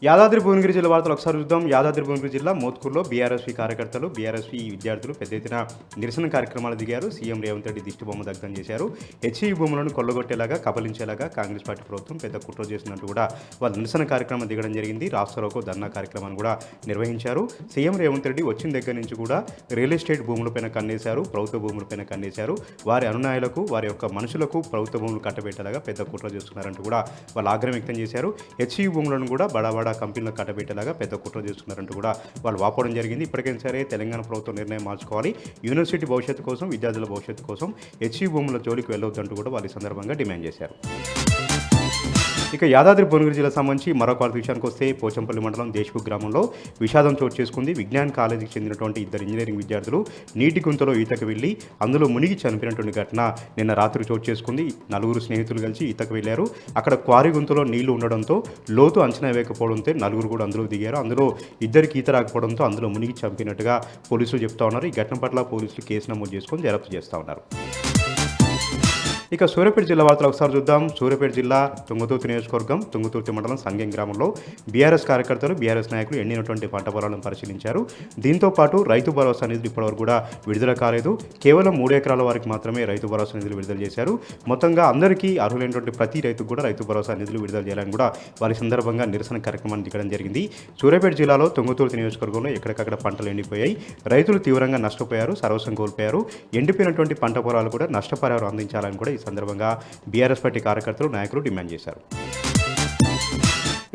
యాదాద్రి భువనగిరి జిల్లా వార్తలు ఒకసారి చూద్దాం. యాదాద్రి భువనగిరి జిల్లా మోత్కూరులో బీఆర్ఎస్పీ కార్యకర్తలు, బీఆర్ఎస్పీ విద్యార్థులు పెద్ద ఎత్తున నిరసన కార్యక్రమాలు దిగారు. సీఎం రేవంత్ రెడ్డి దిష్టిబొమ్మ దగ్ధం చేశారు. హెచ్ఈ భూములను కొల్లగొట్టేలాగా, కబలించేలాగా కాంగ్రెస్ పార్టీ ప్రభుత్వం పెద్ద కుట్ర చేస్తున్నట్టు కూడా వాళ్ళు నిరసన కార్యక్రమం దిగడం జరిగింది. రాష్ట్రలోకో ధర్నా కార్యక్రమాన్ని కూడా నిర్వహించారు. సీఎం రేవంత్ రెడ్డి వచ్చిన దగ్గర నుంచి కూడా రియల్ ఎస్టేట్ భూములపైన కన్నేశారు, ప్రభుత్వ భూములపైన కన్నేశారు. వారి అనునాయులకు, వారి యొక్క మనుషులకు ప్రభుత్వ భూములు కట్టబెట్టేలాగా పెద్ద కుట్ర చేస్తున్నారంటూ కూడా వాళ్ళు ఆగ్రహం వ్యక్తం చేశారు. హెచ్ఈ భూములను కూడా బడా కంపెనీలకు కట్టబెట్టేలాగా పెద్ద కుట్ర చేస్తున్నారంటూ కూడా వాళ్ళు వాపోవడం జరిగింది. ఇప్పటికైనా సరే తెలంగాణ ప్రభుత్వం నిర్ణయం మార్చుకోవాలి. యూనివర్సిటీ భవిష్యత్తు కోసం, విద్యార్థుల భవిష్యత్తు కోసం హెచ్ఈ భూముల జోలికి వెళ్ళొద్దంటూ కూడా వాళ్ళు ఈ సందర్భంగా డిమాండ్ చేశారు. ఇక యాదాద్రి భువనగిరి జిల్లా సంబంధించి మరొక వార్త విషయానికి వస్తే, పోచంపల్లి మండలం దేశ్ముఖ్ గ్రామంలో విషాదం చోటు చేసుకుంది. విజ్ఞాన్ కాలేజీకి చెందినటువంటి ఇద్దరు ఇంజనీరింగ్ విద్యార్థులు నీటి గుంతలో ఈతకు వెళ్లి అందులో మునిగి చనిపోయినటువంటి ఘటన నిన్న రాత్రి చోటు చేసుకుంది. నలుగురు స్నేహితులు కలిసి ఈతకు వెళ్లారు. అక్కడ క్వారీ గుంతలో నీళ్లు ఉండడంతో లోతు అంచనా వేయకపోవడంతో నలుగురు కూడా అందులో దిగారు. అందులో ఇద్దరికి ఈత రాకపోవడంతో అందులో మునిగి చంపినట్టుగా పోలీసులు చెప్తా ఉన్నారు. ఈ ఘటన పట్ల పోలీసులు కేసు నమోదు చేసుకొని దర్యాప్తు చేస్తూ ఉన్నారు. ఇక సూర్యాపేట జిల్లా వార్తలు ఒకసారి చూద్దాం. సూర్యాపేట జిల్లా తుంగతుర్తి నియోజకవర్గం తుంగతుర్తి మండలం సంగెం గ్రామంలో బీఆర్ఎస్ కార్యకర్తలు, బీఆర్ఎస్ నాయకులు ఎండినటువంటి పంట పొలాలను పరిశీలించారు. దీంతో పాటు రైతు భరోసా నిధులు ఇప్పటివరకు కూడా విడుదల కాలేదు. కేవలం 3 ఎకరాల వారికి మాత్రమే రైతు భరోసా నిధులు విడుదల చేశారు. మొత్తంగా అందరికీ అర్హులైనటువంటి ప్రతి రైతుకు కూడా రైతు భరోసా నిధులు విడుదల చేయాలని కూడా వారి సందర్భంగా నిరసన కార్యక్రమాన్ని దిగడం జరిగింది. సూర్యాపేట జిల్లాలో తుంగతుర్తి నియోజకవర్గంలో ఎక్కడికక్కడ పంటలు ఎండిపోయాయి. రైతులు తీవ్రంగా నష్టపోయారు, సర్వస్వం కోల్పోయారు. ఎండిపోయినటువంటి పంట పొలాలు కూడా నష్టపరిహారం అందించాలని కూడా ఈ సందర్భంగా బీఆర్ఎస్ పార్టీ కార్యకర్తలు, నాయకులు డిమాండ్ చేశారు.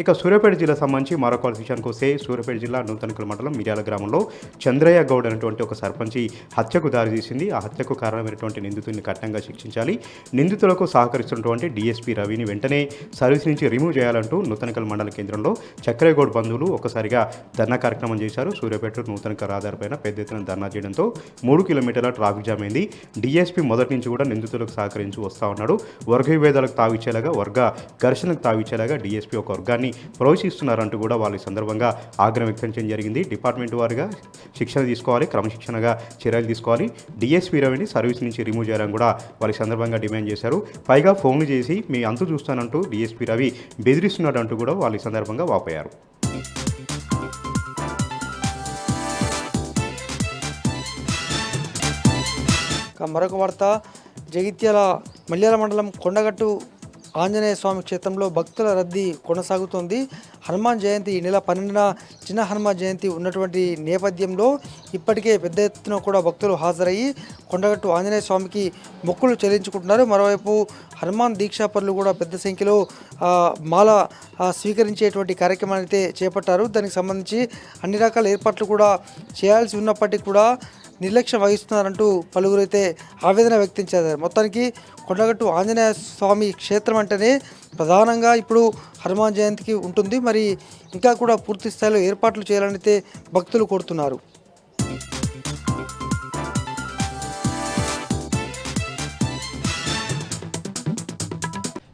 ఇక సూర్యాపేట జిల్లా సంబంధించి మరొక విషయానికి వస్తే, సూర్యాపేట జిల్లా నూతనకుల మండలం మిర్యాల గ్రామంలో చంద్రయ్య గౌడ్ అనేటువంటి ఒక సర్పంచి హత్యకు దారితీసింది. ఆ హత్యకు కారణమైనటువంటి నిందితుడిని కఠినంగా శిక్షించాలి. నిందితులకు సహకరిస్తున్నటువంటి డీఎస్పీ రవిని వెంటనే సర్వీస్ నుంచి రిమూవ్ చేయాలంటూ నూతనకల్ మండల కేంద్రంలో చక్రయ్య గౌడ్ బంధువులు ఒకసారిగా ధర్నా కార్యక్రమం చేశారు. సూర్యాపేట నూతనకల్ రహదారిపైన పెద్ద ఎత్తున ధర్నా చేయడంతో 3 కిలోమీటర్ల ట్రాఫిక్ జామ్ అయింది. డీఎస్పీ మొదటి నుంచి కూడా నిందితులకు సహకరించి వస్తూ ఉన్నాడు. వర్గ విభేదాలకు తావిచ్చేలాగా, వర్గ ఘర్షణకు తావిచ్చేలాగా డీఎస్పీ ఒక వర్గాన్ని ప్రవేశిస్తున్నారంటూ కూడా వాళ్ళు ఈ సందర్భంగా ఆగ్రహం వ్యక్తం చేయడం జరిగింది. డిపార్ట్మెంట్ వారిగా శిక్షణ తీసుకోవాలి, క్రమశిక్షణగా చర్యలు తీసుకోవాలి. డీఎస్పీ రవిని సర్వీస్ నుంచి రిమూవ్ చేయాలని కూడా వారి సందర్భంగా డిమాండ్ చేశారు. పైగా ఫోన్లు చేసి మీ అంతు చూస్తానంటూ డీఎస్పీ రవి బెదిరిస్తున్నాడంటూ కూడా వాళ్ళు ఈ సందర్భంగా వాపోయారు. మరొక వార్త, జగిత్యాల మల్యాల మండలం కొండగట్టు ఆంజనేయ స్వామి క్షేత్రంలో భక్తుల రద్దీ కొనసాగుతోంది. హనుమాన్ జయంతి ఈ నెల 12న చిన్న హనుమాన్ జయంతి ఉన్నటువంటి నేపథ్యంలో ఇప్పటికే పెద్ద ఎత్తున కూడా భక్తులు హాజరయ్యి కొండగట్టు ఆంజనేయ స్వామికి మొక్కులు చెల్లించుకుంటున్నారు. మరోవైపు హనుమాన్ దీక్షాపరులు కూడా పెద్ద సంఖ్యలో మాల స్వీకరించేటువంటి కార్యక్రమాన్ని అయితే చేపట్టారు. దానికి సంబంధించి అన్ని రకాల ఏర్పాట్లు కూడా చేయాల్సి ఉన్నప్పటికీ కూడా నిర్లక్ష్యం వహిస్తున్నారంటూ పలువురు అయితే ఆవేదన వ్యక్తం చేశారు. మొత్తానికి కొండగట్టు ఆంజనేయ స్వామి క్షేత్రం అంటేనే ప్రధానంగా ఇప్పుడు హనుమాన్ జయంతికి ఉంటుంది. మరి ఇంకా కూడా పూర్తి స్థాయిలో ఏర్పాట్లు చేయాలని అయితే భక్తులు కోరుతున్నారు.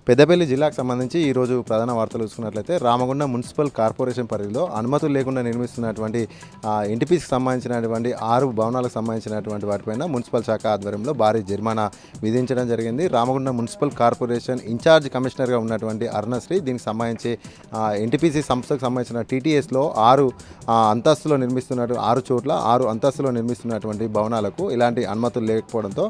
పెద్దపల్లి జిల్లాకు సంబంధించి ఈరోజు ప్రధాన వార్తలు చూసుకున్నట్లయితే, రామగుండం మున్సిపల్ కార్పొరేషన్ పరిధిలో అనుమతులు లేకుండా నిర్మిస్తున్నటువంటి ఎన్టీపీసీకి సంబంధించినటువంటి 6 భవనాలకు సంబంధించినటువంటి వాటిపైన మున్సిపల్ శాఖ ఆధ్వర్యంలో భారీ జరిమానా విధించడం జరిగింది. రామగుండం మున్సిపల్ కార్పొరేషన్ ఇన్ఛార్జ్ కమిషనర్గా ఉన్నటువంటి అరుణశ్రీ దీనికి సంబంధించి ఎన్టీపీసీ సంస్థకు సంబంధించిన టీటీఎస్లో 6 అంతస్తులో నిర్మిస్తున్నటువంటి 6 చోట్ల 6 అంతస్తులో నిర్మిస్తున్నటువంటి భవనాలకు ఇలాంటి అనుమతులు లేకపోవడంతో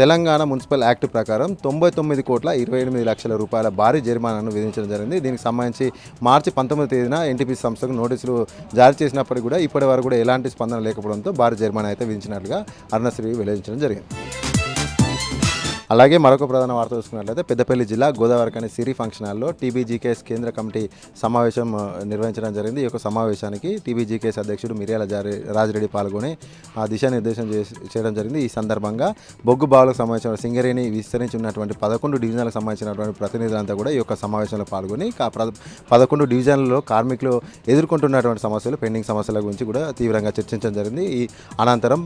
తెలంగాణ మున్సిపల్ యాక్ట్ ప్రకారం 99,28 లక్షల రూపాయల భారీ జరిమానాను విధించడం జరిగింది. దీనికి సంబంధించి మార్చి 19వ తేదీన ఎన్టీపీసీ సంస్థకు నోటీసులు జారీ చేసినప్పటికీ కూడా ఇప్పటి వరకు కూడా ఎలాంటి స్పందన లేకపోవడంతో భారీ జరిమానా అయితే విధించినట్లుగా అరుణశ్రీ వెల్లడించడం జరిగింది. అలాగే మరొక ప్రధాన వార్త చూసుకున్నట్లయితే, పెద్దపల్లి జిల్లా గోదావరికని సిరి ఫంక్షన్ హాల్లో టీబీజీకేఎస్ కేంద్ర కమిటీ సమావేశం నిర్వహించడం జరిగింది. ఈ యొక్క సమావేశానికి టీబీజీకేఎస్ అధ్యక్షుడు మిర్యాల రాజిరెడ్డి పాల్గొని దిశానిర్దేశం చేయడం జరిగింది. ఈ సందర్భంగా బొగ్గు బావులకు సంబంధించిన సింగరేణి విస్తరించి ఉన్నటువంటి 11 డివిజన్లకు సంబంధించినటువంటి ప్రతినిధులంతా కూడా ఈ యొక్క సమావేశంలో పాల్గొని 11 డివిజన్లలో కార్మికులు ఎదుర్కొంటున్నటువంటి సమస్యలు, పెండింగ్ సమస్యల గురించి కూడా తీవ్రంగా చర్చించడం జరిగింది. ఈ అనంతరం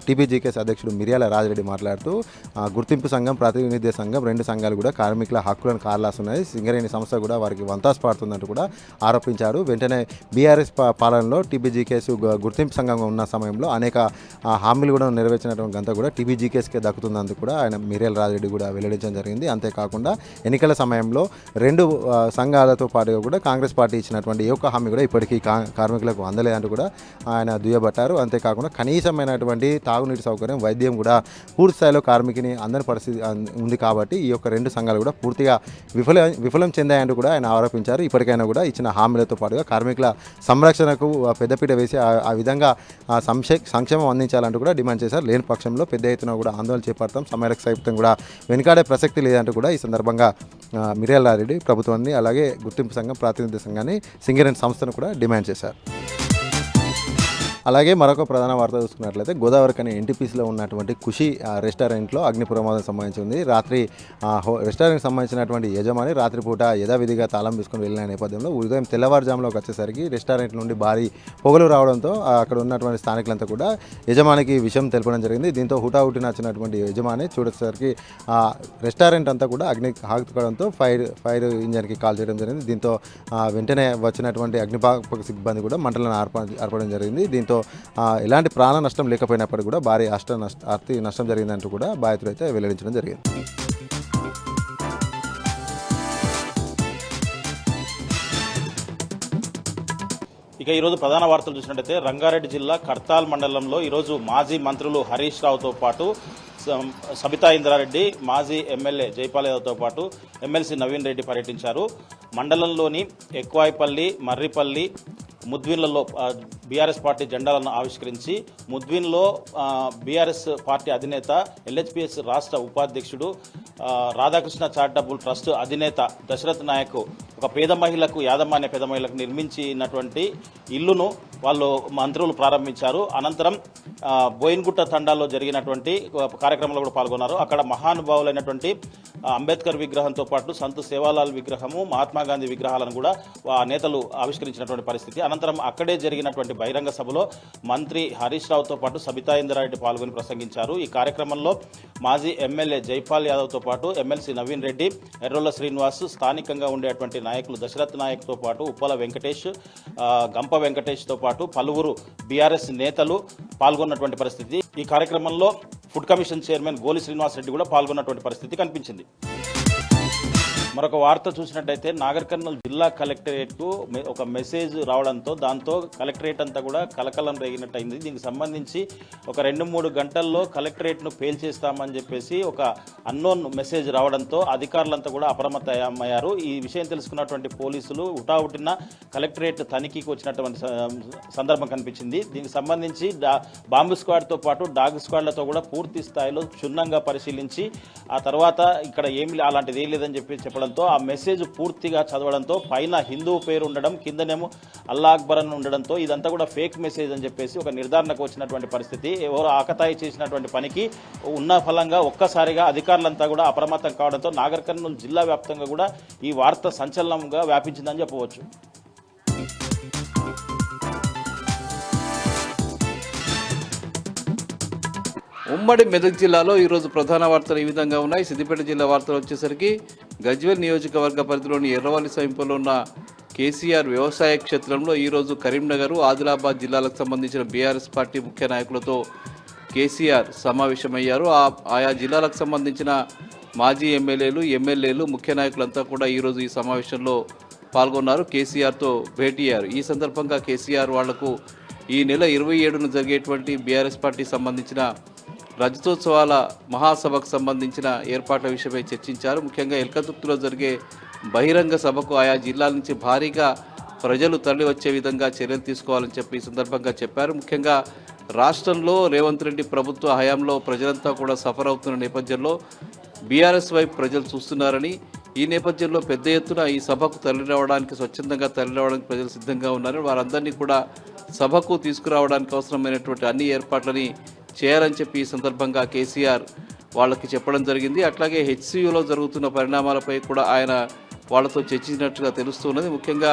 టీబీజీకేఎస్ అధ్యక్షుడు మిర్యాల రాజిరెడ్డి మాట్లాడుతూ గుర్తింపు సంఘం, ప్రాతినిధ్య సంఘం, రెండు సంఘాలు కూడా కార్మికుల హక్కులను కారలాస్తున్నాయి. సింగరేణి సంస్థ కూడా వారికి వంతాసు పాడుతుందంటూ కూడా ఆరోపించారు. వెంటనే బీఆర్ఎస్ పాలనలో టీబీజీకేఎస్ గుర్తింపు సంఘంగా ఉన్న సమయంలో అనేక హామీలు కూడా నెరవేర్చినటువంటి అంతా కూడా టీబీజీకేఎస్కే దక్కుతుందందుకు కూడా ఆయన మిర్యాల రాజిరెడ్డి కూడా వెల్లడించడం జరిగింది. అంతేకాకుండా ఎన్నికల సమయంలో రెండు సంఘాలతో పాటుగా కూడా కాంగ్రెస్ పార్టీ ఇచ్చినటువంటి ఏ ఒక్క హామీ కూడా ఇప్పటికీ కార్మికులకు అందలేదంటూ కూడా ఆయన దుయ్యబట్టారు. అంతేకాకుండా కనీసమైనటువంటి తాగునీటి సౌకర్యం, వైద్యం కూడా పూర్తి స్థాయిలో కార్మికుని అందని పరిస్థితి ఉంది కాబట్టి ఈ యొక్క రెండు సంఘాలు కూడా పూర్తిగా విఫలం చెందాయంటూ కూడా ఆయన ఆరోపించారు. ఇప్పటికైనా కూడా ఇచ్చిన హామీలతో పాటుగా కార్మికుల సంరక్షణకు పెద్దపీట వేసి ఆ విధంగా సంక్షేమం అందించాలంటూ కూడా డిమాండ్ చేశారు. లేని పక్షంలో పెద్ద ఎత్తున కూడా ఆందోళన చేపడతాం, సమ్మెలకు సైతం కూడా వెనుకాడే ప్రసక్తి లేదంటూ కూడా ఈ సందర్భంగా మిర్యాల రెడ్డి ప్రభుత్వాన్ని అలాగే గుర్తింపు సంఘం, ప్రాతినిధ్య సంఘాన్ని, సింగరేణి సంస్థను కూడా డిమాండ్ చేశారు. అలాగే మరొక ప్రధాన వార్త చూసుకున్నట్లయితే గోదావరి కని ఎన్టీపీసీలో ఉన్నటువంటి ఖుషి రెస్టారెంట్లో అగ్ని ప్రమాదం సంభవించింది. రాత్రి రెస్టారెంట్కి సంబంధించినటువంటి యజమాని రాత్రిపూట యథావిధిగా తాళం తీసుకుని వెళ్ళిన నేపథ్యంలో ఉదయం తెల్లవారుజాములోకి వచ్చేసరికి రెస్టారెంట్ నుండి భారీ పొగలు రావడంతో అక్కడ ఉన్నటువంటి స్థానికులంతా కూడా యజమానికి విషయం తెలపడం జరిగింది. దీంతో హుటాహుటిన వచ్చినటువంటి యజమాని చూడేసరికి రెస్టారెంట్ అంతా కూడా అగ్ని ఆగుకోవడంతో ఫైర్ ఇంజన్కి కాల్ చేయడం జరిగింది. దీంతో వెంటనే వచ్చినటువంటి అగ్నిమాపక సిబ్బంది కూడా మంటలను ఆర్పడం జరిగింది. దీంతో ఎలాంటి ప్రాణ నష్టం లేకపోయినప్పటికీ కూడా భారీ ఆస్తి నష్టం జరిగిందంటూ కూడా బాధితులు అయితే వెల్లడించడం జరిగింది. ఇక ఈరోజు ప్రధాన వార్తలు చూసినట్టయితే రంగారెడ్డి జిల్లా కర్తాల్ మండలంలో ఈరోజు మాజీ మంత్రులు హరీష్ రావుతో పాటు సబితా ఇంద్రారెడ్డి, మాజీ ఎమ్మెల్యే జైపాల్ యాదవ్తో పాటు ఎమ్మెల్సీ నవీన్ రెడ్డి పర్యటించారు. మండలంలోని ఎక్కువాయిపల్లి, మర్రిపల్లి, ముద్విన్లలో బీఆర్ఎస్ పార్టీ జెండాలను ఆవిష్కరించి ముద్విన్లో బీఆర్ఎస్ పార్టీ అధినేత, ఎల్హెచ్పిఎస్ రాష్ట్ర ఉపాధ్యక్షుడు, రాధాకృష్ణ చారిటబుల్ ట్రస్ట్ అధినేత దశరథ్ నాయక్ ఒక పేద మహిళకు, యాదమ్మ అనే పేద మహిళకు నిర్మించినటువంటి ఇల్లును వాళ్ళు మంత్రులు ప్రారంభించారు. అనంతరం బోయిన్గుట్ట తండాలో జరిగినటువంటి కార్యక్రమంలో కూడా పాల్గొన్నారు. అక్కడ మహానుభావులైనటువంటి అంబేద్కర్ విగ్రహంతో పాటు సంత్ సేవాలాల్ విగ్రహము, మహాత్మా గాంధీ విగ్రహాలను కూడా నేతలు ఆవిష్కరించినటువంటి పరిస్థితి. అనంతరం అక్కడే జరిగినటువంటి బహిరంగ సభలో మంత్రి హరీష్ రావుతో పాటు సబితా ఇంద్రారెడ్డి పాల్గొని ప్రసంగించారు. ఈ కార్యక్రమంలో మాజీ ఎమ్మెల్యే జైపాల్ యాదవ్తో పాటు ఎమ్మెల్సీ నవీన్ రెడ్డి, ఎర్రోల శ్రీనివాస్, స్థానికంగా ఉండేటువంటి నాయకులు దశరథ్ నాయక్తో పాటు ఉప్పల వెంకటేష్, గంప వెంకటేష్తో పాటు పలువురు బీఆర్ఎస్ నేతలు పాల్గొన్నటువంటి పరిస్థితి. ఈ కార్యక్రమంలో ఫుడ్ కమిషన్ చైర్మన్ గోలి శ్రీనివాస్ రెడ్డి కూడా పాల్గొన్నటువంటి పరిస్థితి కనిపించింది. మరొక వార్త చూసినట్టయితే నాగర్ కర్నూలు జిల్లా కలెక్టరేట్కు ఒక మెసేజ్ రావడంతో దాంతో కలెక్టరేట్ అంతా కూడా కలకలం రేగినట్టు అయింది. దీనికి సంబంధించి ఒక 2-3 గంటల్లో కలెక్టరేట్ను పేల్చేస్తామని చెప్పేసి ఒక అన్నోన్ మెసేజ్ రావడంతో అధికారులంతా కూడా అప్రమత్తమయ్యారు. ఈ విషయం తెలుసుకున్నటువంటి పోలీసులు హుటాహుటిన కలెక్టరేట్ తనిఖీకి వచ్చినటువంటి సందర్భం కనిపించింది. దీనికి సంబంధించి బాంబు స్క్వాడ్తో పాటు డాగ్ స్క్వాడ్లతో కూడా పూర్తి స్థాయిలో క్షుణ్ణంగా పరిశీలించి ఆ తర్వాత ఇక్కడ ఏమి అలాంటిది ఏం లేదని చెప్పడం, ఆ మెసేజ్ పూర్తిగా చదవడంతో పైన హిందూ పేరు ఉండడం, కిందనేమో అల్లా అక్బర్ అని ఉండడంతో ఇదంతా కూడా ఫేక్ మెసేజ్ అని చెప్పేసి ఒక నిర్ధారణకు వచ్చినటువంటి పరిస్థితి. ఎవరో ఆకతాయి చేసినటువంటి పనికి ఉన్న ఫలంగా ఒక్కసారిగా అధికారులంతా కూడా అప్రమత్తం కావడంతో నాగర్ కర్నూలు జిల్లా వ్యాప్తంగా కూడా ఈ వార్త సంచలనంగా వ్యాపించిందని చెప్పవచ్చు. ఉమ్మడి మెదక్ జిల్లాలో ఈరోజు ప్రధాన వార్తలు ఈ విధంగా ఉన్నాయి. సిద్దిపేట జిల్లా వార్తలు వచ్చేసరికి గజ్వేల్ నియోజకవర్గ పరిధిలోని ఎర్రవల్లి సమీపంలో ఉన్న కేసీఆర్ వ్యవసాయ క్షేత్రంలో ఈరోజు కరీంనగర్, ఆదిలాబాద్ జిల్లాలకు సంబంధించిన బీఆర్ఎస్ పార్టీ ముఖ్య నాయకులతో కేసీఆర్ సమావేశమయ్యారు. ఆయా జిల్లాలకు సంబంధించిన మాజీ ఎమ్మెల్యేలు, ముఖ్య నాయకులంతా కూడా ఈరోజు ఈ సమావేశంలో పాల్గొన్నారు. కేసీఆర్తో భేటీ అయ్యారు. ఈ సందర్భంగా కేసీఆర్ వాళ్లకు ఈ నెల 27న జరిగేటువంటి బీఆర్ఎస్ పార్టీ సంబంధించిన రజతోత్సవాల మహాసభకు సంబంధించిన ఏర్పాట్ల విషయమై చర్చించారు. ముఖ్యంగా ఎల్కతుర్తిలో జరిగే బహిరంగ సభకు ఆయా జిల్లాల నుంచి భారీగా ప్రజలు తరలి వచ్చే విధంగా చర్యలు తీసుకోవాలని చెప్పి ఈ సందర్భంగా చెప్పారు. ముఖ్యంగా రాష్ట్రంలో రేవంత్ రెడ్డి ప్రభుత్వ హయాంలో ప్రజలంతా కూడా సఫర్ అవుతున్న నేపథ్యంలో బీఆర్ఎస్ వైపు ప్రజలు చూస్తున్నారని, ఈ నేపథ్యంలో పెద్ద ఎత్తున ఈ సభకు స్వచ్ఛందంగా తరలిరావడానికి ప్రజలు సిద్ధంగా ఉన్నారని, వారందరినీ కూడా సభకు తీసుకురావడానికి అవసరమైనటువంటి అన్ని ఏర్పాట్లని చేయాలని చెప్పి ఈ సందర్భంగా కేసీఆర్ వాళ్ళకి చెప్పడం జరిగింది. అట్లాగే హెచ్సియులో జరుగుతున్న పరిణామాలపై కూడా ఆయన వాళ్ళతో చర్చించినట్టుగా తెలుస్తున్నది. ముఖ్యంగా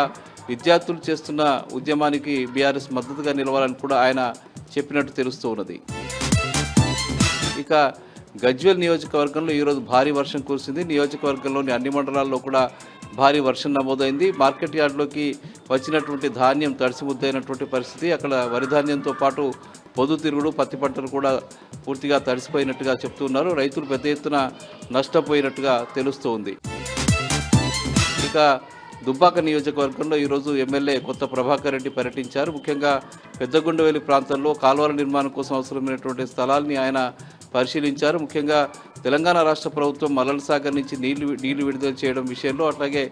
విద్యార్థులు చేస్తున్న ఉద్యమానికి బీఆర్ఎస్ మద్దతుగా నిలవాలని కూడా ఆయన చెప్పినట్టు తెలుస్తూ ఉన్నది. ఇక గజ్వేల్ నియోజకవర్గంలో ఈరోజు భారీ వర్షం కురిసింది. నియోజకవర్గంలోని అన్ని మండలాల్లో కూడా భారీ వర్షం నమోదైంది. మార్కెట్ యార్డ్లోకి వచ్చినటువంటి ధాన్యం తడిసిముద్దైనటువంటి పరిస్థితి. అక్కడ వరి ధాన్యంతో పాటు పొద్దుతిరుగుడు, పత్తి పంటలు కూడా పూర్తిగా తడిసిపోయినట్టుగా చెప్తున్నారు. రైతులు పెద్ద ఎత్తున నష్టపోయినట్టుగా తెలుస్తోంది. ఇక దుబ్బాక నియోజకవర్గంలో ఈరోజు ఎమ్మెల్యే కొత్త ప్రభాకర్ రెడ్డి పర్యటించారు. ముఖ్యంగా పెద్దగుండవేలి ప్రాంతంలో కాలువల నిర్మాణం కోసం అవసరమైనటువంటి స్థలాల్ని ఆయన పరిశీలించారు. ముఖ్యంగా తెలంగాణ రాష్ట్ర ప్రభుత్వం మల్లల సాగర్ నుంచి నీళ్లు విడుదల చేయడం విషయంలో, అట్లాగే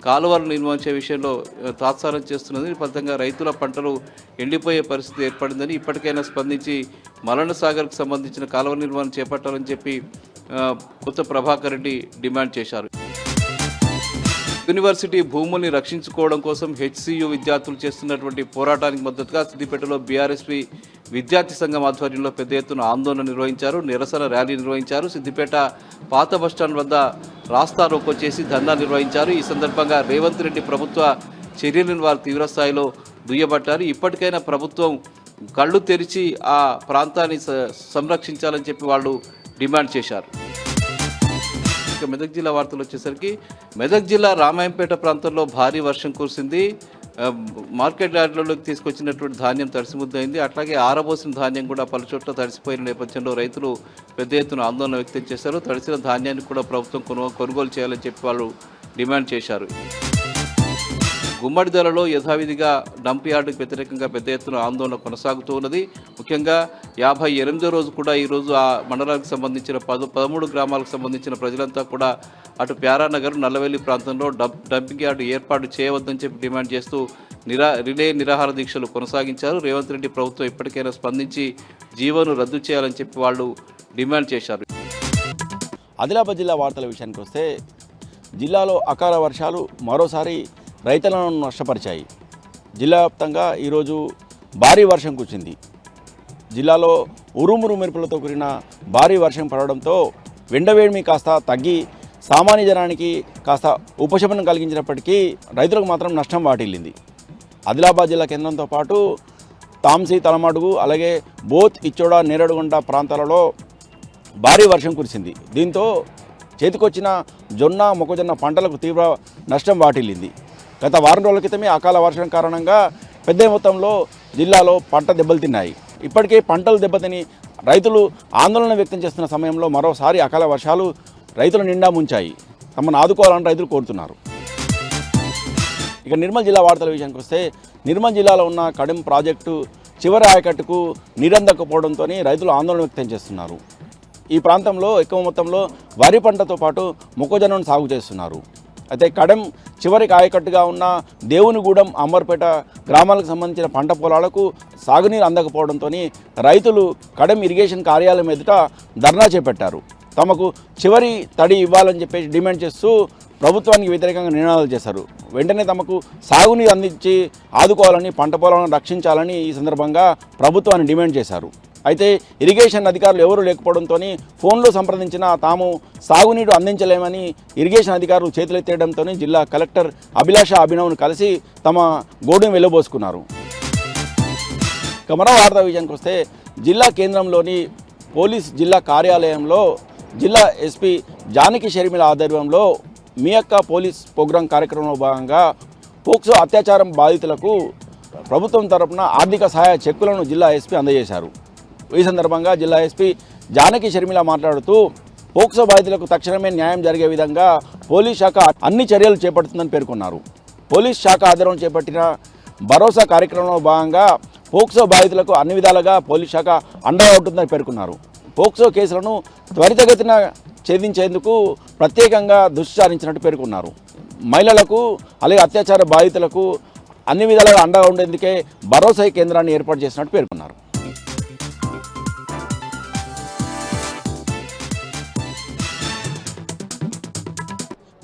కాలువలు నిర్మించే విషయంలో తాత్సారం చేస్తున్నది. ఫలితంగా రైతుల పంటలు ఎండిపోయే పరిస్థితి ఏర్పడిందని, ఇప్పటికైనా స్పందించి మల్లన సాగర్కు సంబంధించిన కాలువ నిర్మాణం చేపట్టాలని చెప్పి కొత్త ప్రభాకర్ రెడ్డి డిమాండ్ చేశారు. యూనివర్సిటీ భూముల్ని రక్షించుకోవడం కోసం హెచ్సియు విద్యార్థులు చేస్తున్నటువంటి పోరాటానికి మద్దతుగా సిద్దిపేటలో బీఆర్ఎస్పీ విద్యార్థి సంఘం ఆధ్వర్యంలో పెద్ద ఎత్తున ఆందోళన నిర్వహించారు, నిరసన ర్యాలీ నిర్వహించారు. సిద్దిపేట పాత బస్టాండ్ వద్ద రాస్తా రోకో చేసి ధర్నా నిర్వహించారు. ఈ సందర్భంగా రేవంత్ రెడ్డి ప్రభుత్వ చర్యలను వారు తీవ్రస్థాయిలో దుయ్యబట్టారు. ఇప్పటికైనా ప్రభుత్వం కళ్ళు తెరిచి ఆ ప్రాంతాన్ని సంరక్షించాలని చెప్పి వాళ్ళు డిమాండ్ చేశారు. ఇక మెదక్ జిల్లా వార్తలు వచ్చేసరికి మెదక్ జిల్లా రామాయంపేట ప్రాంతంలో భారీ వర్షం కురిసింది. మార్కెట్ యార్డ్లలోకి తీసుకొచ్చినటువంటి ధాన్యం తడిసిముద్దైంది. అట్లాగే ఆరబోసిన ధాన్యం కూడా పలుచోట్ల తడిసిపోయిన నేపథ్యంలో రైతులు పెద్ద ఎత్తున ఆందోళన వ్యక్తం చేశారు. తడిసిన ధాన్యాన్ని కూడా ప్రభుత్వం కొనుగోలు చేయాలని చెప్పి వాళ్ళు డిమాండ్ చేశారు. గుమ్మడిదలలో యథావిధిగా డంప్ యార్డుకు వ్యతిరేకంగా పెద్ద ఎత్తున ఆందోళన కొనసాగుతూ ఉన్నది. ముఖ్యంగా 58వ రోజు కూడా ఈరోజు ఆ మండలానికి సంబంధించిన 13 గ్రామాలకు సంబంధించిన ప్రజలంతా కూడా అటు ప్యారానగర్, నల్లవెల్లి ప్రాంతంలో డంపింగ్ యార్డు ఏర్పాటు చేయవద్దని చెప్పి డిమాండ్ చేస్తూ రిలే నిరాహార దీక్షలు కొనసాగించారు. రేవంత్ రెడ్డి ప్రభుత్వం ఇప్పటికైనా స్పందించి జీవోను రద్దు చేయాలని చెప్పి వాళ్ళు డిమాండ్ చేశారు. ఆదిలాబాద్ జిల్లా వార్తల విషయానికి వస్తే జిల్లాలో అకాల వర్షాలు మరోసారి రైతులను నష్టపరిచాయి. జిల్లా వ్యాప్తంగా ఈరోజు భారీ వర్షం కురిసింది. జిల్లాలో ఉరుమురు మెరుపులతో కూడిన భారీ వర్షం పడడంతో ఎండవేడిమి కాస్త తగ్గి సామాన్య జనానికి కాస్త ఉపశమనం కలిగించినప్పటికీ రైతులకు మాత్రం నష్టం వాటిల్లింది. ఆదిలాబాద్ జిల్లా కేంద్రంతో పాటు తాంసీ, తలమడుగు, అలాగే బోత్, ఇచ్చోడ, నేరడుగుంట ప్రాంతాలలో భారీ వర్షం కురిసింది. దీంతో చేతికొచ్చిన జొన్న, మొక్కజొన్న పంటలకు తీవ్ర నష్టం వాటిల్లింది. గత వారం రోజుల క్రితమే అకాల వర్షం కారణంగా పెద్ద మొత్తంలో జిల్లాలో పంట దెబ్బలు తిన్నాయి. ఇప్పటికే పంటలు దెబ్బతిని రైతులు ఆందోళన వ్యక్తం చేస్తున్న సమయంలో మరోసారి అకాల వర్షాలు రైతుల నిండా ముంచాయి. తమను ఆదుకోవాలని రైతులు కోరుతున్నారు. ఇక నిర్మల్ జిల్లా వార్తల విషయానికి వస్తే నిర్మల్ జిల్లాలో ఉన్న కడెం ప్రాజెక్టు చివరి ఆయకట్టుకు నీరందకపోవడంతో రైతులు ఆందోళన వ్యక్తం చేస్తున్నారు. ఈ ప్రాంతంలో ఎక్కువ మొత్తంలో వరి పంటతో పాటు మొక్కజొన్నను సాగు చేస్తున్నారు. అయితే కడెం చివరికి ఆయకట్టుగా ఉన్న దేవునిగూడెం, అంబర్పేట గ్రామాలకు సంబంధించిన పంట పొలాలకు సాగునీరు అందకపోవడంతో రైతులు కడెం ఇరిగేషన్ కార్యాలయం ఎదుట ధర్నా చేపట్టారు. తమకు చివరి తడి ఇవ్వాలని చెప్పేసి డిమాండ్ చేస్తూ ప్రభుత్వానికి వ్యతిరేకంగా నినాదాలు చేశారు. వెంటనే తమకు సాగునీరు అందించి ఆదుకోవాలని, పంట పొలాలను రక్షించాలని ఈ సందర్భంగా ప్రభుత్వాన్ని డిమాండ్ చేశారు. అయితే ఇరిగేషన్ అధికారులు ఎవరూ లేకపోవడంతో ఫోన్లో సంప్రదించినా తాము సాగునీరు అందించలేమని ఇరిగేషన్ అధికారులు చేతులెత్తేయడంతో జిల్లా కలెక్టర్ అభిలాష అభినవ్ను కలిసి తమ గోడును వెళ్లబోసుకున్నారు. మరో వార్తా విషయానికి వస్తే జిల్లా కేంద్రంలోని పోలీస్ జిల్లా కార్యాలయంలో జిల్లా ఎస్పీ జానకి షర్మిల ఆధ్వర్యంలో మీ యొక్క పోలీస్ ప్రోగ్రాం కార్యక్రమంలో భాగంగా పోక్సో అత్యాచారం బాధితులకు ప్రభుత్వం తరపున ఆర్థిక సహాయ చెక్కులను జిల్లా ఎస్పీ అందజేశారు. ఈ సందర్భంగా జిల్లా ఎస్పీ జానకి షర్మిల మాట్లాడుతూ పోక్సో బాధితులకు తక్షణమే న్యాయం జరిగే విధంగా పోలీస్ శాఖ అన్ని చర్యలు చేపడుతుందని పేర్కొన్నారు. పోలీస్ శాఖ ఆధ్వర్యంలో చేపట్టిన భరోసా కార్యక్రమంలో భాగంగా పోక్సో బాధితులకు అన్ని విధాలుగా పోలీస్ శాఖ అండగా ఉంటుందని పేర్కొన్నారు. పోక్సో కేసులను త్వరితగతిన ఛేదించేందుకు ప్రత్యేకంగా దృష్టి సారించినట్టు పేర్కొన్నారు. మహిళలకు అలాగే అత్యాచార బాధితులకు అన్ని విధాలుగా అండగా ఉండేందుకే భరోసా కేంద్రాన్ని ఏర్పాటు చేసినట్టు పేర్కొన్నారు.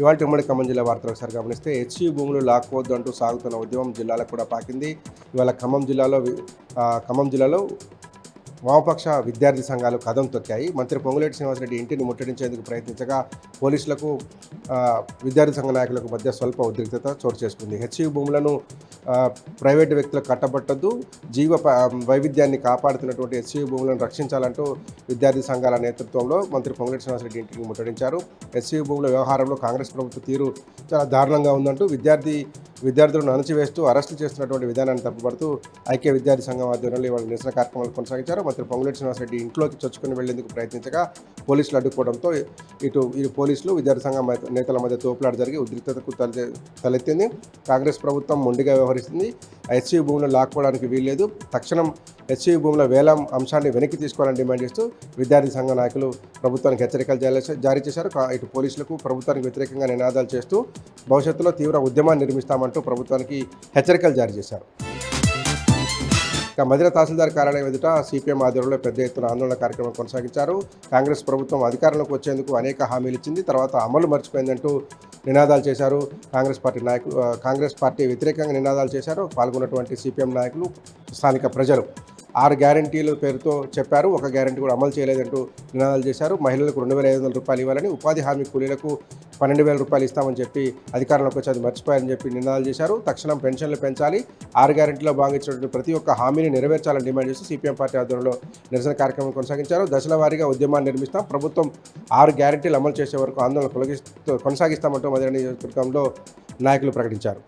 ఇవాళ ఉమ్మడి ఖమ్మం జిల్లా వార్తలు ఒకసారి గమనిస్తే హెచ్యు భూములు లాక్కోవద్దు అంటూ సాగుతున్న ఉద్యమం జిల్లాలకు కూడా పాకింది. ఇవాళ ఖమ్మం జిల్లాలో వామపక్ష విద్యార్థి సంఘాలు కదం తొక్కాయి. మంత్రి పొంగులేటి శ్రీనివాసరెడ్డి ఇంటిని ముట్టడించేందుకు ప్రయత్నించగా పోలీసులకు విద్యార్థి సంఘ నాయకులకు మధ్య స్వల్ప ఉద్రిక్తత చోటు చేసుకుంది. హెచ్యు భూములను ప్రైవేటు వ్యక్తులకు కట్టబట్టద్దు, వైవిధ్యాన్ని కాపాడుతున్నటువంటి హెచ్యు భూములను రక్షించాలంటూ విద్యార్థి సంఘాల నేతృత్వంలో మంత్రి పొంగులేటి శ్రీనివాసరెడ్డి ఇంటిని ముట్టడించారు. హెచ్యు భూముల వ్యవహారంలో కాంగ్రెస్ ప్రభుత్వ తీరు చాలా దారుణంగా ఉందంటూ విద్యార్థులను అణచివేస్తూ అరెస్టులు చేస్తున్నటువంటి విధానాన్ని తప్పుపడుతూ ఐక్య విద్యార్థి సంఘం ఆధ్వర్యంలో ఇవాళ నిరసన కార్యక్రమాలు కొనసాగించారు. మంత్రి పొంగులేటి శ్రీనివాసరెడ్డి ఇంట్లోకి చొచ్చుకుని వెళ్లేందుకు ప్రయత్నించగా పోలీసులు అడ్డుకోవడంతో ఇటు పోలీసులు విద్యార్థి సంఘం నేతల మధ్య తోపులాట జరిగి ఉద్రిక్తతకు తలెత్తింది. కాంగ్రెస్ ప్రభుత్వం మొండిగా వ్యవహరిస్తుంది. హెచ్యు భూములను లాక్కోవడానికి వీల్లేదు. తక్షణం హెచ్యు భూముల వేలం అంశాన్ని వెనక్కి తీసుకోవాలని డిమాండ్ చేస్తూ విద్యార్థి సంఘ నాయకులు ప్రభుత్వానికి హెచ్చరికలు జారీ చేశారు. ఇటు పోలీసులకు ప్రభుత్వానికి వ్యతిరేకంగా నినాదాలు చేస్తూ భవిష్యత్తులో తీవ్ర ఉద్యమాన్ని నిర్మిస్తామంటూ ప్రభుత్వానికి హెచ్చరికలు జారీ చేశారు. ఇక మధిర తహసీల్దార్ కార్యాలయం ఎదుట సిపిఎం ఆధ్వర్యంలో పెద్ద ఎత్తున ఆందోళన కార్యక్రమం కొనసాగించారు. కాంగ్రెస్ ప్రభుత్వం అధికారంలోకి వచ్చేందుకు అనేక హామీలు ఇచ్చింది, తర్వాత అమలు మర్చిపోయిందంటూ నినాదాలు చేశారు. కాంగ్రెస్ పార్టీ వ్యతిరేకంగా నినాదాలు చేశారు. పాల్గొన్నటువంటి సిపిఎం నాయకులు, స్థానిక ప్రజలు 6 గ్యారంటీల పేరుతో చెప్పారు, ఒక గ్యారంటీ కూడా అమలు చేయలేదంటూ నినాదాలు చేశారు. మహిళలకు 2,500 రూపాయలు ఇవ్వాలని, ఉపాధి హామీ కూలీలకు 12,000 రూపాయలు ఇస్తామని చెప్పి అధికారంలోకి వచ్చి అది మర్చిపోయారని చెప్పి నినాదాలు చేశారు. తక్షణం పెన్షన్లు పెంచాలి, 6 గ్యారంటీలో భాగంచినటువంటి ప్రతి ఒక్క హామీని నెరవేర్చాలని డిమాండ్ చేస్తూ సిపిఎం పార్టీ ఆధ్వర్యంలో నిరసన కార్యక్రమం కొనసాగించారు. దశల వారీగా ఉద్యమాన్ని నిర్మిస్తాం, ప్రభుత్వం 6 గ్యారంటీలు అమలు చేసే వరకు ఆందోళన కొనసాగిస్తామంటూ మధిర నియోజకవర్గంలో నాయకులు ప్రకటించారు.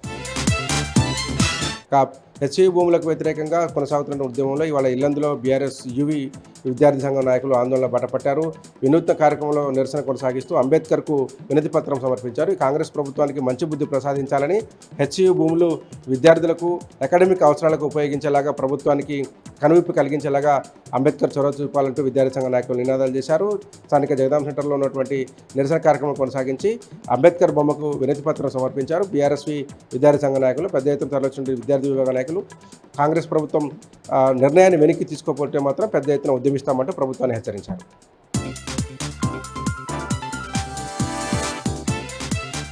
హెచ్యు భూములకు వ్యతిరేకంగా కొనసాగుతున్న ఉద్యమంలో ఇవాళ ఇల్లందులో బీఆర్ఎస్ యువి విద్యార్థి సంఘం నాయకులు ఆందోళన బాటపట్టారు. వినూత్న కార్యక్రమంలో నిరసన కొనసాగిస్తూ అంబేద్కర్కు వినతి పత్రం సమర్పించారు. కాంగ్రెస్ ప్రభుత్వానికి మంచి బుద్ధి ప్రసాదించాలని, హెచ్యు భూములు విద్యార్థులకు అకాడమిక్ అవసరాలకు ఉపయోగించేలాగా ప్రభుత్వానికి కనువిప్పు కలిగించేలాగా అంబేద్కర్ చొరవ చూపాలంటూ విద్యార్థి సంఘ నాయకులు నినాదాలు చేశారు. స్థానిక జగదాం సెంటర్లో ఉన్నటువంటి నిరసన కార్యక్రమం కొనసాగించి అంబేద్కర్ బొమ్మకు వినతి పత్రం సమర్పించారు. బీఆర్ఎస్వి విద్యార్థి సంఘ నాయకులు, పెద్ద ఎత్తున తరలించిన విద్యార్థి విభాగ నాయకులు కాంగ్రెస్ ప్రభుత్వం నిర్ణయాన్ని వెనక్కి తీసుకోకపోతే మాత్రం పెద్ద ఎత్తున ఉద్యమిస్తామంటూ ప్రభుత్వాన్ని హెచ్చరించారు.